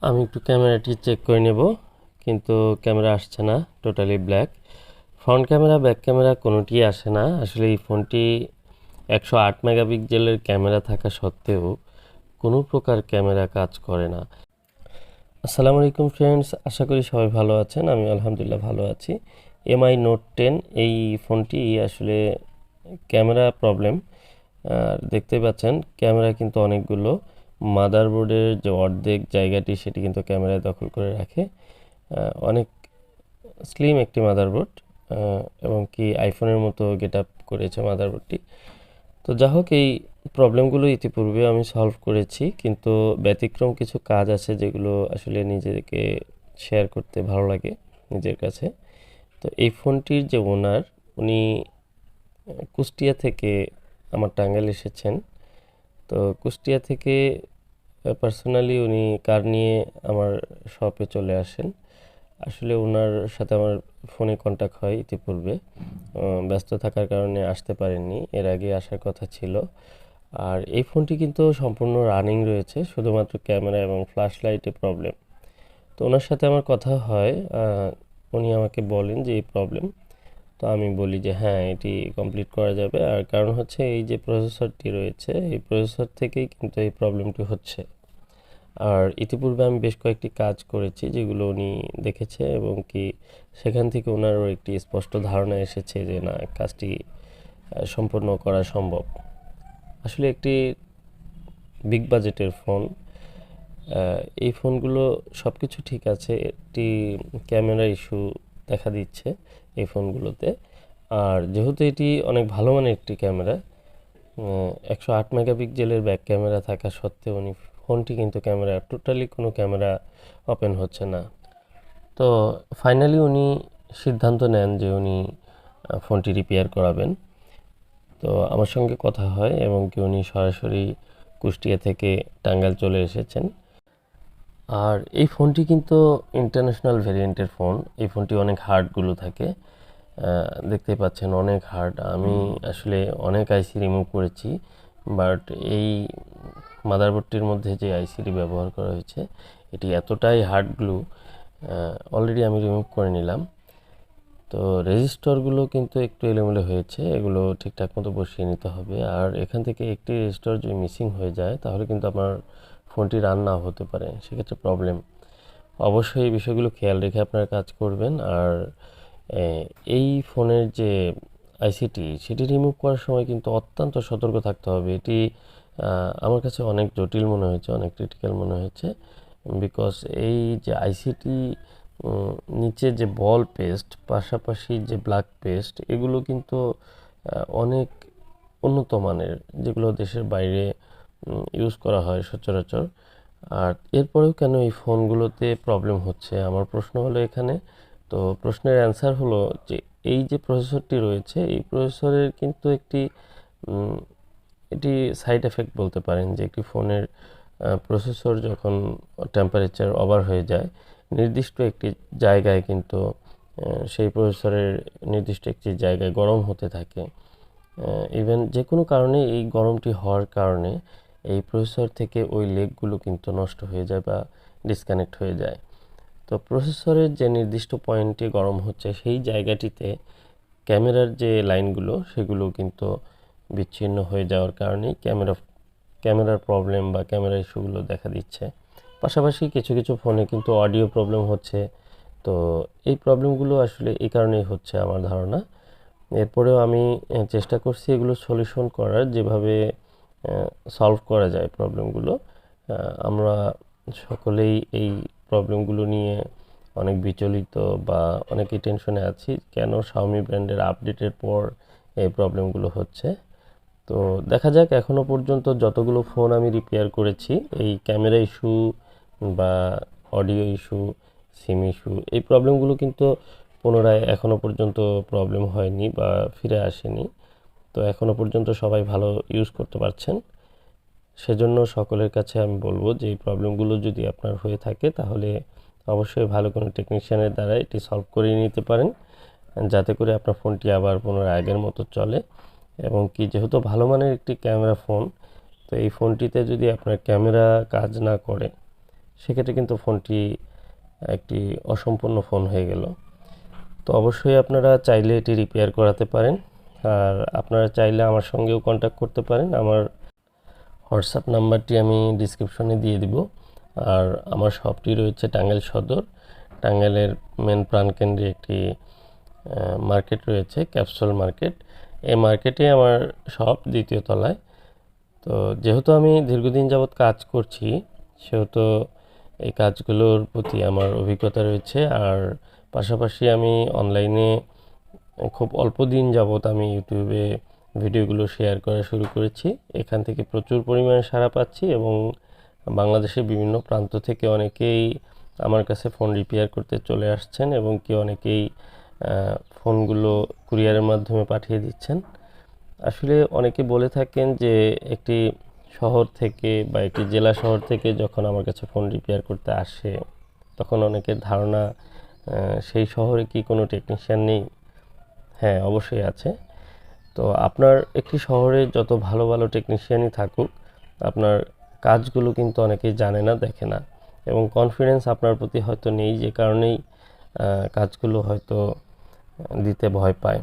আমি একটু ক্যামেরাটি চেক করে নেব, কিন্তু ক্যামেরা আসছে না, totally black. Front camera, back camera কোনোটিই আসে না। আসলে এই ফোনটি 108 মেগাপিক্সেলের ক্যামেরা থাকা সত্ত্বেও কোনো প্রকার ক্যামেরা কাজ করে না। আসসালামু আলাইকুম ফ্রেন্ডস, আশা করি সবাই ভালো আছেন। আমি আলহামদুলিল্লাহ ভালো আছি। এমআই নোট 10 এই ফোনটি আসলে ক্যামেরা প্রবলেম। আর দেখতেই পাচ্ছেন ক্যামেরা কিন্তু অনেকগুলো, মাদারবোর্ডের যে অর্ধেক জায়গাটি সেটি কিন্তু ক্যামেরায় দখল করে রাখে। অনেক স্লিম একটি মাদারবোর্ড, এবং কি আইফোনের মতো গেট আপ করেছে মাদারবোর্ডটি। তো যা হোক, এই প্রবলেমগুলো ইতিপূর্বে আমি সলভ করেছি, কিন্তু ব্যতিক্রম কিছু কাজ আছে যেগুলো আসলে নিজেকে শেয়ার করতে ভালো লাগে নিজের কাছে। তো এই ফোনটির যে ওনার, উনি কুষ্টিয়া থেকে আমার টাঙ্গাইল এসেছেন। তো কুষ্টিয়া থেকে পার্সোনালি উনি কার নিয়ে আমার শপে চলে আসেন। আসলে ওনার সাথে আমার ফোনে কন্ট্যাক্ট হয় ইতিপূর্বে, ব্যস্ত থাকার কারণে আসতে পারেননি, এর আগে আসার কথা ছিল। আর এই ফোনটি কিন্তু সম্পূর্ণ রানিং রয়েছে, শুধুমাত্র ক্যামেরা এবং ফ্ল্যাশ লাইটে প্রবলেম। তো ওনার সাথে আমার কথা হয়, উনি আমাকে বলেন যে এই প্রবলেম। তো আমি বলি যে হ্যাঁ, এটি কমপ্লিট করা যাবে। আর কারণ হচ্ছে এই যে প্রসেসরটি রয়েছে, এই প্রসেসর থেকেই কিন্তু এই প্রবলেমটি হচ্ছে। আর ইতিপূর্বে আমি বেশ কয়েকটি কাজ করেছি যেগুলো উনি দেখেছে, এবং কি সেখান থেকে ওনারও একটি স্পষ্ট ধারণা এসেছে যে না, কাজটি সম্পূর্ণ করা সম্ভব। আসলে একটি বিগ বাজেটের ফোন, এই ফোনগুলো সব কিছু ঠিক আছে, একটি ক্যামেরা ইস্যু দেখা দিচ্ছে এই ফোনগুলোতে। আর যেহেতু এটি অনেক ভালো মানের একটি ক্যামেরা, 108 মেগাপিক্সেলের ব্যাক ক্যামেরা থাকা সত্ত্বেও উনি ফোনটি কিন্তু ক্যামেরা টোটালি কোনো ক্যামেরা ওপেন হচ্ছে না। তো ফাইনালি উনি সিদ্ধান্ত নেন যে উনি ফোনটি রিপেয়ার করাবেন। তো আমার সঙ্গে কথা হয়, এবং কি উনি সরাসরি কুষ্টিয়া থেকে টাঙ্গাইল চলে এসেছেন। আর এই ফোনটি কিন্তু ইন্টারন্যাশনাল ভেরিয়েন্টের ফোন। এই ফোনটি অনেক হার্ডগুলো থাকে, দেখতে পাচ্ছেন অনেক হার্ড। আমি আসলে অনেক আইসি রিমুভ করেছি, বাট এই মাদারবোর্ডটির মধ্যে যে আইসিটি ব্যবহার করা হয়েছে এটি এতটাই হার্ড গ্লু, অলরেডি আমি রিমুভ করে নিলাম। তো রেজিস্টরগুলো কিন্তু একটু এলোমেলো হয়েছে, এগুলো ঠিকঠাক মতো বসিয়ে নিতে হবে। আর এখান থেকে একটি রেজিস্টর যদি মিসিং হয়ে যায় তাহলে কিন্তু আমার ফোনটি রান না হতে পারে, সেক্ষেত্রে প্রবলেম। অবশ্যই এই বিষয়গুলো খেয়াল রেখে আপনারা কাজ করবেন। আর এই ফোনের যে আইসিটি সেটি রিমুভ করার সময় কিন্তু অত্যন্ত সতর্ক থাকতে হবে। এটি আমার কাছে অনেক জটিল মনে হয়েছে, অনেক ক্রিটিক্যাল মনে হয়েছে, বিকজ এই যে আইসিটি নিচে যে বল পেস্ট, পাশাপাশি যে ব্ল্যাক পেস্ট, এগুলো কিন্তু অনেক উন্নত মানের, যেগুলো দেশের বাইরে ইউজ করা হয় সচরাচর। আর এরপরেও কেন এই ফোনগুলোতে প্রবলেম হচ্ছে, আমার প্রশ্ন হলো এখানে। তো প্রশ্নের অ্যান্সার হলো যে এই যে প্রসেসরটি রয়েছে, এই প্রসেসরের কিন্তু একটি এটি সাইড এফেক্ট বলতে পারেন, যে একটি ফোনের প্রসেসর যখন টেম্পারেচার ওভার হয়ে যায়, নির্দিষ্ট একটি জায়গায় কিন্তু সেই প্রসেসরের নির্দিষ্ট একটি জায়গায় গরম হতে থাকে। ইভেন যে কোনো কারণে এই গরমটি হওয়ার কারণে এই প্রসেসর থেকে ওই লেগগুলো কিন্তু নষ্ট হয়ে যায় বা ডিসকানেক্ট হয়ে যায়। তো প্রসেসরের যে নির্দিষ্ট পয়েন্টে গরম হচ্ছে সেই জায়গাটিতে ক্যামেরার যে লাইনগুলো সেগুলো কিন্তু বিচ্ছিন্ন হয়ে যাওয়ার কারণেই ক্যামেরার প্রবলেম বা ক্যামেরা ইস্যুগুলো দেখা দিচ্ছে। পাশাপাশি কিছু কিছু ফোনে কিন্তু অডিও প্রবলেম হচ্ছে। তো এই প্রবলেমগুলো আসলে এই কারণেই হচ্ছে আমার ধারণা। এরপরেও আমি চেষ্টা করছি এগুলো সলিউশন করার, যেভাবে সলভ করা যায় প্রবলেমগুলো। আমরা সকলেই এই প্রবলেমগুলো নিয়ে অনেক বিচলিত বা অনেকেই টেনশনে আছি, কেন Xiaomi ব্র্যান্ডের আপডেটের পর এই প্রবলেমগুলো হচ্ছে। তো দেখা যাক, এখনও পর্যন্ত যতগুলো ফোন আমি রিপেয়ার করেছি, এই ক্যামেরা ইস্যু বা অডিও ইস্যু, সিম ইস্যু, এই প্রবলেমগুলো কিন্তু পুনরায় এখনও পর্যন্ত প্রবলেম হয়নি বা ফিরে আসেনি। তো এখনও পর্যন্ত সবাই ভালো ইউজ করতে পারছেন। সেজন্য সকলের কাছে আমি বলবো যে এই প্রবলেমগুলো যদি আপনার হয়ে থাকে তাহলে অবশ্যই ভালো কোনো টেকনিশিয়ানের দ্বারা এটি সলভ করিয়ে নিতে পারেন, যাতে করে আপনার ফোনটি আবার পুনরায় আগের মতো চলে। এবং কি যেহেতু ভালো মানের একটি ক্যামেরা ফোন, তো এই ফোনটিতে যদি আপনার ক্যামেরা কাজ না করে সেক্ষেত্রে কিন্তু ফোনটি একটি অসম্পূর্ণ ফোন হয়ে গেল। তো অবশ্যই আপনারা চাইলে এটি রিপেয়ার করাতে পারেন। আর আপনারা চাইলে আমার সঙ্গেও কন্ট্যাক্ট করতে পারেন। আমার হোয়াটসঅ্যাপ নাম্বারটি আমি ডিসক্রিপশনে দিয়ে দিব। আর আমার শপটি রয়েছে টাঙ্গাইল সদর। টাঙ্গাইলের মেন প্রাণকেন্দ্রে একটি মার্কেট রয়েছে, ক্যাপসুল মার্কেট। এই মার্কেটে আমার শপ 2য় তলায়। তো যেহেতু আমি দীর্ঘদিন যাবৎ কাজ করছি, সেহেতু এই কাজগুলোর প্রতি আমার অভিজ্ঞতা রয়েছে। আর পাশাপাশি আমি অনলাইনে খুব অল্প দিন যাবৎ আমি ইউটিউবে ভিডিওগুলো শেয়ার করা শুরু করেছি। এখান থেকে প্রচুর পরিমাণে সাড়া পাচ্ছি এবং বাংলাদেশের বিভিন্ন প্রান্ত থেকে অনেকেই আমার কাছে ফোন রিপেয়ার করতে চলে আসছেন এবং অনেকেই ফোনগুলো কুরিয়ারের মাধ্যমে পাঠিয়ে দিচ্ছেন। আসলে অনেকে বলে থাকেন যে একটি শহর থেকে বা একটি জেলা শহর থেকে যখন আমার কাছে ফোন রিপেয়ার করতে আসে, তখন অনেকের ধারণা সেই শহরে কি কোনো টেকনিশিয়ান নেই। হ্যাঁ, অবশ্যই আছে। তো আপনার একটি শহরে যত ভালো ভালো টেকনিশিয়ানই থাকুক, আপনার কাজগুলো কিন্তু অনেকেই জানে না, দেখে না, এবং কনফিডেন্স আপনার প্রতি হয়তো নেই, যে কারণেই কাজগুলো হয়তো দিতে ভয় পায়।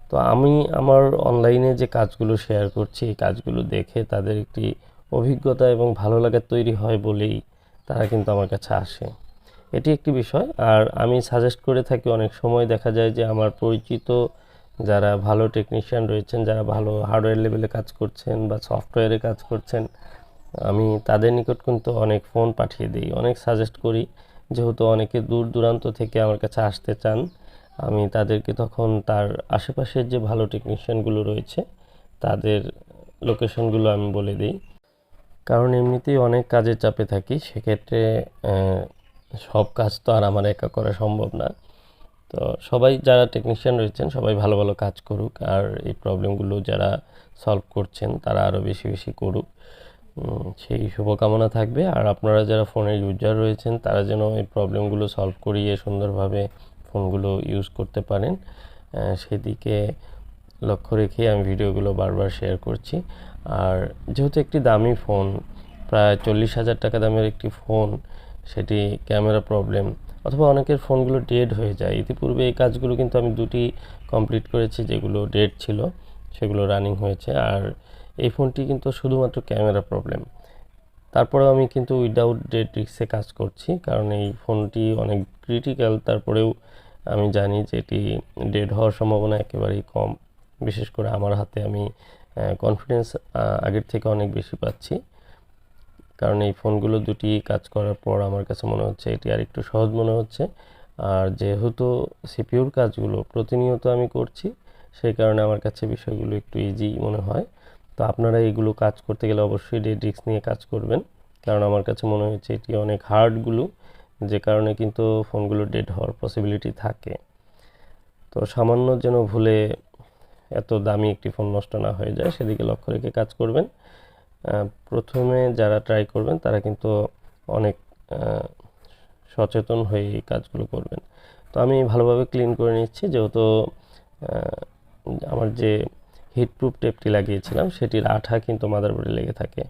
তো আমি আমার অনলাইনে যে কাজগুলো শেয়ার করছি, এই কাজগুলো দেখে তাদের একটি অভিজ্ঞতা এবং ভালো লাগা তৈরি হয় বলেই তারা কিন্তু আমার কাছে আসে। এটি একটি বিষয়। আর আমি সাজেস্ট করে থাকি, অনেক সময় দেখা যায় যে আমার পরিচিত যারা ভালো টেকনিশিয়ান রয়েছেন, যারা ভালো হার্ডওয়্যার লেভেলে কাজ করছেন বা সফটওয়্যারে কাজ করছেন, আমি তাদের নিকট কিন্তু অনেক ফোন পাঠিয়ে দিই, অনেক সাজেস্ট করি। যেহেতু অনেকে দূর দূরান্ত থেকে আমার কাছে আসতে চান, আমি তাদেরকে তখন তার আশেপাশের যে ভালো টেকনিশিয়ানগুলো রয়েছে তাদের লোকেশনগুলো আমি বলে দিই। কারণ এমনিতেই অনেক কাজের চাপে থাকি, সেক্ষেত্রে সব কাজ তো আর আমার একা করা সম্ভব না। তো সবাই যারা টেকনিশিয়ান রয়েছেন সবাই ভালো ভালো কাজ করুক, আর এই প্রবলেমগুলো যারা সলভ করছেন তারা আরও বেশি বেশি করুক, সেই শুভকামনা থাকবে। আর আপনারা যারা ফোনের ইউজার রয়েছেন তারা যেন এই প্রবলেমগুলো সলভ করিয়ে সুন্দরভাবে ফোনগুলো ইউজ করতে পারেন, সেদিকে লক্ষ্য রেখে আমি ভিডিওগুলো বারবার শেয়ার করছি। আর যেহেতু একটি দামি ফোন, প্রায় 40,000 টাকা দামের একটি ফোন, সেটি ক্যামেরা প্রবলেম অথবা অনেকের ফোনগুলো ডেড হয়ে যায়। ইতিপূর্বে এই কাজগুলো কিন্তু আমি 2টি কমপ্লিট করেছি, যেগুলো ডেড ছিল সেগুলো রানিং হয়েছে। আর এই ফোনটি কিন্তু শুধুমাত্র ক্যামেরা প্রবলেম, তারপরেও আমি কিন্তু উইদাউট ডেড রিস্কে কাজ করছি, কারণ এই ফোনটি অনেক ক্রিটিক্যাল। তারপরেও আমি জানি যে এটি ডেড হওয়ার সম্ভাবনা একেবারেই কম। বিশেষ করে আমার হাতে আমি কনফিডেন্স আগের থেকে অনেক বেশি পাচ্ছি, কারণ এই ফোনগুলো 2টি কাজ করার পর আমার কাছে মনে হচ্ছে এটি আর একটু সহজ মনে হচ্ছে। আর যেহেতু সিপিইউর কাজগুলো প্রতিনিয়ত আমি করছি, সেই কারণে আমার কাছে বিষয়গুলো একটু ইজি মনে হয়। তো আপনারা এইগুলো কাজ করতে গেলে অবশ্যই ডেড রিস্ক নিয়ে কাজ করবেন, কারণ আমার কাছে মনে হচ্ছে এটি অনেক হার্ডগুলো, যে কারণে কিন্তু ফোনগুলো ডেড হওয়ার পসিবিলিটি থাকে। তো সামান্য যেন ভুলে এত দামি একটি ফোন নষ্ট না হয়ে যায়, সেদিকে লক্ষ্য রেখে কাজ করবেন। প্রথমে যারা ট্রাই করবেন তারা কিন্তু অনেক সচেতন হয়ে এই কাজগুলো করবেন। তো আমি ভালোভাবে ক্লিন করে নিচ্ছি, যেহেতু আমার যে হিটপ্রুফ টেপটি লাগিয়েছিলাম সেটির আঠা কিন্তু মাদারবোর্ডে লেগে থাকে।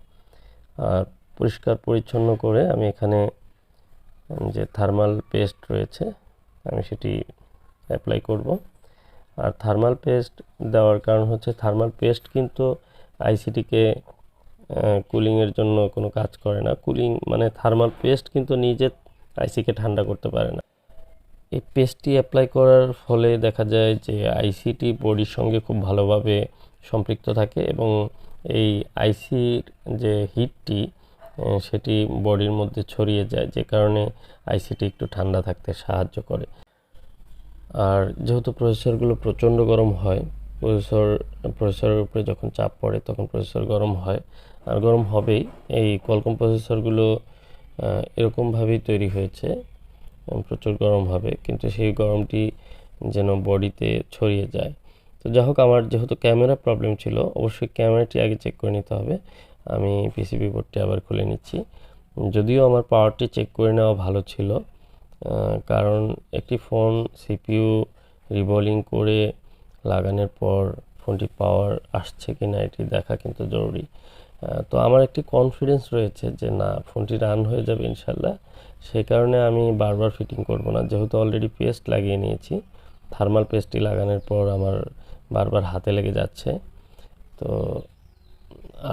আর পরিষ্কার পরিচ্ছন্ন করে আমি এখানে যে থার্মাল পেস্ট রয়েছে আমি সেটি অ্যাপ্লাই করব। আর থার্মাল পেস্ট দেওয়ার কারণ হচ্ছে, থার্মাল পেস্ট কিন্তু আইসিটিকে কুলিংয়ের জন্য কোনো কাজ করে না। কুলিং মানে থার্মাল পেস্ট কিন্তু নিজে আইসিকে ঠান্ডা করতে পারে না। এই পেস্টটি অ্যাপ্লাই করার ফলে দেখা যায় যে আইসিটি বডির সঙ্গে খুব ভালোভাবে সম্পৃক্ত থাকে এবং এই আইসির যে হিটটি সেটি বডির মধ্যে ছড়িয়ে যায়, যে কারণে আইসিটি একটু ঠান্ডা থাকতে সাহায্য করে। আর যেহেতু প্রসেসরগুলো প্রচণ্ড গরম হয়, প্রসেসরের উপরে যখন চাপ পড়ে তখন প্রসেসর গরম হয়, আর গরম হবেই। এই কোয়ালকম প্রসেসরগুলো এরকমভাবেই তৈরি হয়েছে, প্রচুর গরম হবে, কিন্তু সেই গরমটি যেন বডিতে ছড়িয়ে যায়। তো যাই হোক, আমার যেহেতু ক্যামেরা প্রবলেম ছিল, অবশ্যই ক্যামেরাটি আগে চেক করে নিতে হবে। আমি পিসিবি বোর্ডটি আবার খুলে নিচ্ছি। যদিও আমার পাওয়ারটি চেক করে নেওয়া ভালো ছিল, কারণ একটি ফোন সিপিইউ রিবোলিং করে লাগানোর পর ফোনটি পাওয়ার আসছে কি না এটি দেখা কিন্তু জরুরি। তো আমার একটি কনফিডেন্স রয়েছে যে না, ফোনটি রান হয়ে যাবে ইনশাল্লাহ। সেই কারণে আমি বারবার ফিটিং করব না, যেহেতু অলরেডি পেস্ট লাগিয়ে নিয়েছি। থার্মাল পেস্টটি লাগানোর পর আমার বারবার হাতে লেগে যাচ্ছে। তো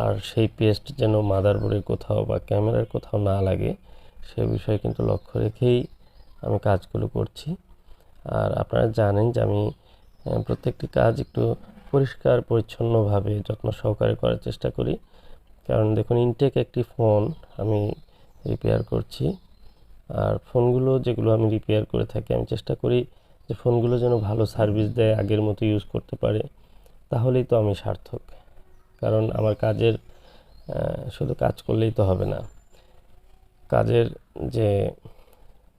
আর সেই পেস্ট যেন মাদারবোর্ডের কোথাও বা ক্যামেরার কোথাও না লাগে, সে বিষয়ে কিন্তু লক্ষ্য রেখেই আমি কাজগুলো করছি। আর আপনারা জানেন যে আমি প্রত্যেকটি কাজ একটু পরিষ্কার পরিচ্ছন্নভাবে যত্ন সহকারে করার চেষ্টা করি। কারণ দেখুন, ইনটেক একটি ফোন আমি রিপেয়ার করছি। আর ফোনগুলো যেগুলো আমি রিপেয়ার করে থাকি, আমি চেষ্টা করি যে ফোনগুলো যেন ভালো সার্ভিস দেয়, আগের মতো ইউজ করতে পারে, তাহলেই তো আমি সার্থক। কারণ আমার কাজের শুধু কাজ করলেই তো হবে না, কাজের যে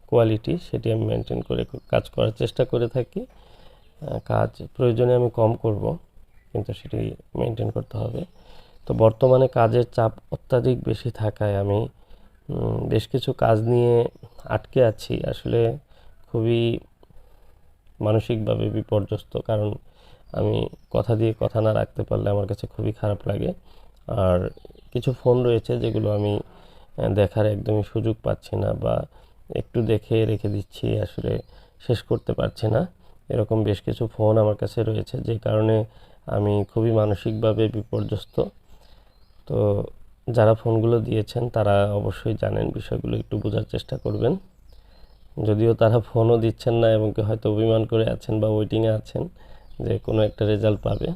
কোয়ালিটি সেটি আমি মেনটেন করে কাজ করার চেষ্টা করে থাকি। কাজ প্রয়োজনে আমি কম করব, কিন্তু সেটি মেনটেন করতে হবে। তো বর্তমানে কাজের চাপ অত্যাধিক বেশি থাকায় আমি বেশ কিছু কাজ নিয়ে আটকে আছি। আসলে খুবই মানসিকভাবে বিপর্যস্ত, কারণ আমি কথা দিয়ে কথা না রাখতে পারলে আমার কাছে খুবই খারাপ লাগে। আর কিছু ফোন রয়েছে যেগুলো আমি দেখার একদমই সুযোগ পাচ্ছি না, বা একটু দেখে রেখে দিচ্ছি, আসলে শেষ করতে পারছি না। এরকম বেশ কিছু ফোন আমার কাছে রয়েছে, যে কারণে আমি খুবই মানসিকভাবে বিপর্যস্ত। তো যারা ফোনগুলো দিয়েছেন তারা অবশ্যই জানেন, বিষয়গুলো একটু বোঝার চেষ্টা করবেন। যদিও তারা ফোনও দিচ্ছেন না, এবং কি হয়তো অভিমান করে আছেন বা ওয়েটিংয়ে আছেন যে কোনো একটা রেজাল্ট পাবে।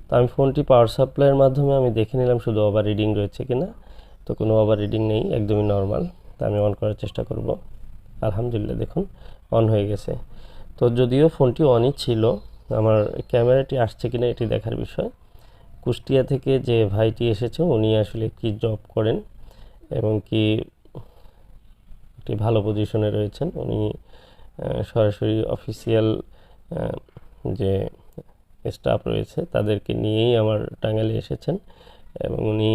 তো আমি ফোনটি পাওয়ার সাপ্লাইয়ের মাধ্যমে আমি দেখে নিলাম শুধু ওভার রিডিং রয়েছে কিনা। তো কোনো ওভার রিডিং নেই, একদমই নর্মাল। তা আমি অন করার চেষ্টা করব। আলহামদুলিল্লাহ, দেখুন অন হয়ে গেছে। তো যদিও ফোনটি অনই ছিল, আমার ক্যামেরাটি আসছে কিনা এটি দেখার বিষয়। কুষ্টিয়া থেকে যে ভাইটি এসেছে উনি আসলে কি জব করেন এবং কি একটি ভালো পজিশনে রয়েছেন। উনি সরাসরি অফিসিয়াল যে স্টাফ রয়েছে তাদেরকে নিয়েই আমার টাঙ্গাইলে এসেছেন, এবং উনি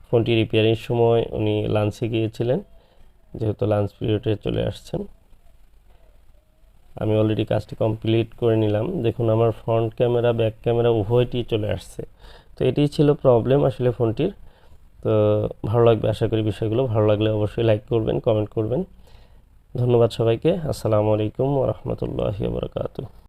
ফোনটি রিপেয়ারিংয়ের সময় উনি লাঞ্চে গিয়েছিলেন, যেহেতু লাঞ্চ পিরিয়ডে চলে আসছেন। আমি অলরেডি কাজটি কমপ্লিট করে নিলাম। দেখুন, আমার ফ্রন্ট ক্যামেরা ব্যাক ক্যামেরা উভয়টি চলে আসছে। তো এটিই ছিল প্রবলেম আসলে ফোনটির। তো ভালো লাগবে আশা করি বিষয়গুলো। ভালো লাগলে অবশ্যই লাইক করবেন, কমেন্ট করবেন। ধন্যবাদ সবাইকে। আসসালামু আলাইকুম ওয়া রাহমাতুল্লাহি ওয়া বারাকাতুহু।